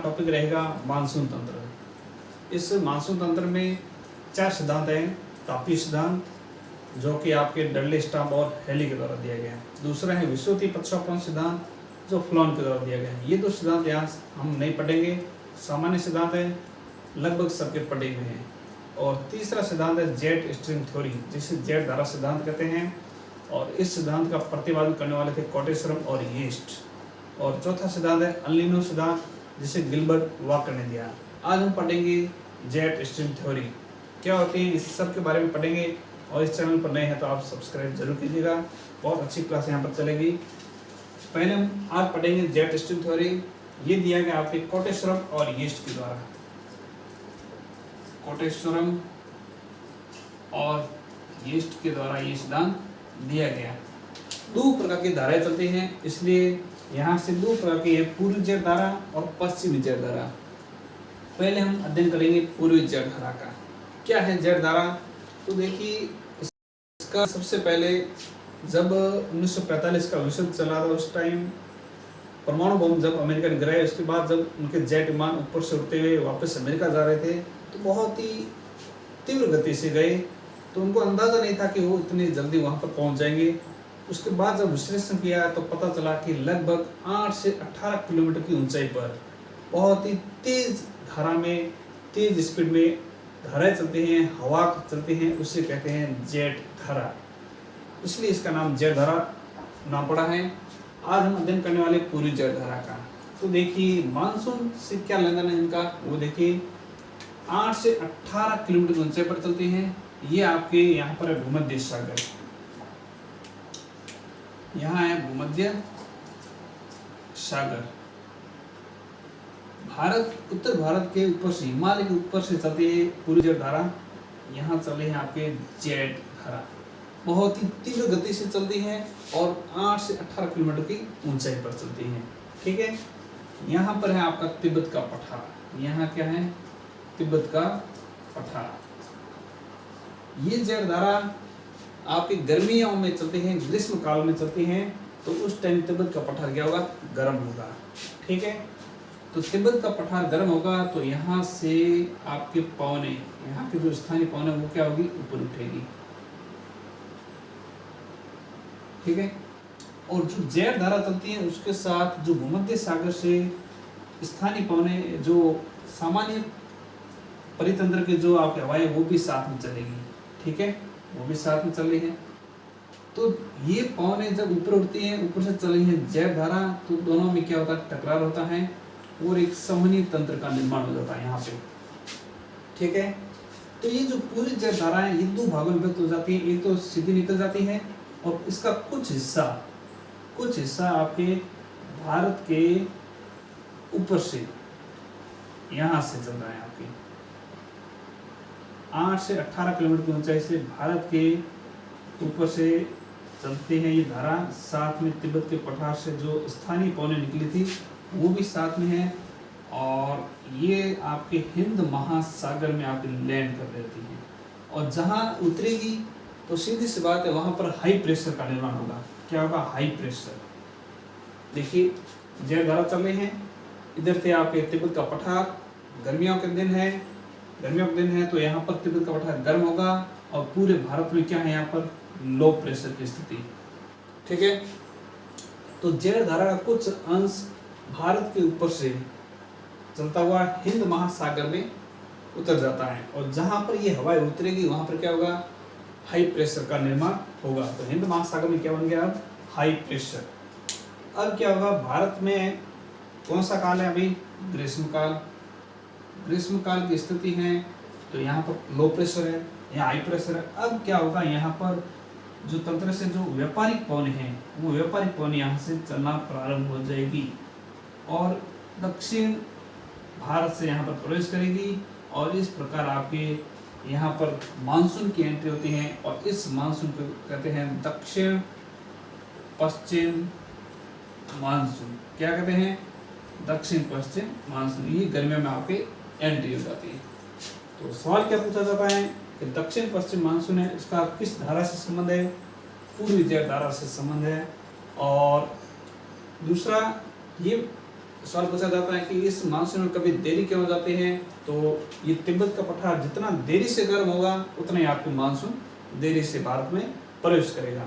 Topic रहेगा monsoon तंत्र। इस मानसून तंत्र में 4 सिद्धांत हैं। तापीय सिद्धांत जो कि आपके डडले स्टार्म और हेली के द्वारा दिया गया है। दूसरा है विषुवतीय प्रक्षेपण सिद्धांत जो फ्लॉन के द्वारा दिया गया है। ये 2 सिद्धांत यहाँ हम नहीं पढ़ेंगे, सामान्य सिद्धांत है, लगभग सबके पढ़े हुए हैं। और तीसरा सिद्धांत है जेट स्ट्रीम थ्योरी, जिसे जेट धारा सिद्धांत कहते हैं, और इस सिद्धांत का प्रतिपादन करने वाले थे कोटेश्वरम और यीस्ट। और चौथा सिद्धांत है अल्निनो सिद्धांत, जिसे गिलबर्ट वॉकर ने दिया। आज हम पढ़ेंगे जेट स्ट्रीम थ्योरी क्या होती है, इस सब के बारे में पढ़ेंगे। और इस चैनल पर नए हैं तो आप सब्सक्राइब जरूर कीजिएगा, बहुत अच्छी क्लास यहाँ पर चलेगी। पहले हम आज पढ़ेंगे जेट स्ट्रीम थ्योरी। ये दिया गया आपके कोटेश्वरम और यीस्ट के द्वारा। कोटेश्वरम और यीस्ट के द्वारा ये सिद्धांत दिया गया। 2 प्रकार की धाराएं चलती हैं, इसलिए यहाँ से 2 प्रकार की है, पूर्वी जेट धारा और पश्चिमी जेट धारा। पहले हम अध्ययन करेंगे पूर्वी जेट धारा का। क्या है जेट धारा? तो देखिए, इसका सबसे पहले जब 1945 का विश्व चला था, उस टाइम परमाणु बम जब अमेरिका ने गिराया, उसके बाद जब उनके जेट विमान ऊपर से उड़ते हुए वापस अमेरिका जा रहे थे तो बहुत ही तीव्र गति से गए, तो उनको अंदाज़ा नहीं था कि वो इतनी जल्दी वहाँ पर पहुँच जाएंगे। उसके बाद जब विश्लेषण किया तो पता चला कि लगभग 8 से 18 किलोमीटर की ऊंचाई पर बहुत ही तेज धारा में, तेज स्पीड में धाराएं चलती हैं, हवा चलती हैं, उससे कहते हैं जेट धारा। इसलिए इसका नाम जेट धारा नाम पड़ा है। आज हम अध्ययन करने वाले पूरी जेट धारा का। तो देखिए, मानसून से क्या लेना है इनका, वो देखिए 8 से 18 किलोमीटर की ऊंचाई पर चलती हैं। ये आपके यहाँ पर है भूमध्य सागर, यहाँ है भूमध्य सागर। उत्तर भारत के ऊपर से, हिमालय के ऊपर से चलती है पूरी जेट धारा। यहाँ चले हैं आपके जेट धारा, बहुत ही तीव्र गति से चलती है और 8 से 18 किलोमीटर की ऊंचाई पर चलती है। ठीक है, यहाँ पर है आपका तिब्बत का पठार। यहाँ क्या है? तिब्बत का पठार। ये जेट धारा आपकी गर्मियों में चलती हैं, ग्रीष्म काल में चलती हैं, तो उस टाइम तिब्बत का पठार क्या होगा? गर्म होगा। ठीक है, तो तिब्बत का पठार गर्म होगा तो यहाँ से आपके पवने, यहाँ के जो स्थानीय पवने वो क्या होगी? ऊपर उठेगी। ठीक है, और जो जेट धारा चलती है उसके साथ जो भूमध्य सागर से स्थानीय पवने, जो सामान्य परितंत्र के जो आपके हवाएं, वो भी साथ में चलेगी। ठीक है, वो भी साथ में चल रही है। तो ये पवनें जब ऊपर उठती हैं, ऊपर से चल रही है जेट धारा, तो दोनों में क्या होता है? टकरार होता है और एक संवहनीय तंत्र का निर्माण हो जाता है यहाँ पे। ठीक है, तो ये जो पूरी जेट धारा है, ये 2 भागों में विभक्त हो जाती है। एक तो सीधी निकल जाती है और इसका कुछ हिस्सा आपके भारत के ऊपर से, यहाँ से चल रहा है आपके 8 से 18 किलोमीटर की ऊंचाई से भारत के ऊपर से चलती है ये धारा। साथ में तिब्बत के पठार से जो स्थानीय पवनें निकली थी वो भी साथ में है, और ये आपके हिंद महासागर में आपके लैंड कर देती है। और जहाँ उतरेगी तो सीधी सी बात है, वहाँ पर हाई प्रेशर का निर्माण होगा। क्या होगा? High pressure. देखिए, जेट धारा चल रही है, इधर से आपके तिब्बत का पठार, गर्मियों के दिन है तो यहाँ पर तिब्बत का पठार गर्म होगा, और पूरे भारत में क्या है? यहाँ पर लो प्रेशर की स्थिति। ठीक है, तो जेट धारा का कुछ अंश भारत के ऊपर से चलता हुआ हिंद महासागर में उतर जाता है, और जहां पर ये हवाएं उतरेगी वहां पर क्या होगा? हाई प्रेशर का निर्माण होगा। तो हिंद महासागर में क्या बन गया? अब हाई प्रेशर। अब क्या होगा? भारत में कौन सा काल है अभी? ग्रीष्म काल की स्थिति है, तो यहाँ पर लो प्रेशर है, यहाँ हाई प्रेशर है। अब क्या होगा? यहाँ पर जो तंत्र से जो व्यापारिक पवन है, वो व्यापारिक पवन यहाँ से चलना प्रारंभ हो जाएगी और दक्षिण भारत से यहाँ पर प्रवेश करेगी, और इस प्रकार आपके यहाँ पर मानसून की एंट्री होती है। और इस मानसून को कहते हैं दक्षिण पश्चिम मानसून। क्या कहते हैं? दक्षिण पश्चिम मानसून। ये गर्मियों में आपके एंट्री हो जाती है। तो सवाल क्या पूछा जाता है कि दक्षिण पश्चिम मानसून है, इसका किस धारा से संबंध है? पूर्वी जेट धारा से संबंध है। और दूसरा, ये सवाल पूछा जाता है कि इस मानसून में कभी देरी क्यों हो जाती है, तो ये तिब्बत का पठार जितना देरी से गर्म होगा उतना ही आपके मानसून देरी से भारत में प्रवेश करेगा।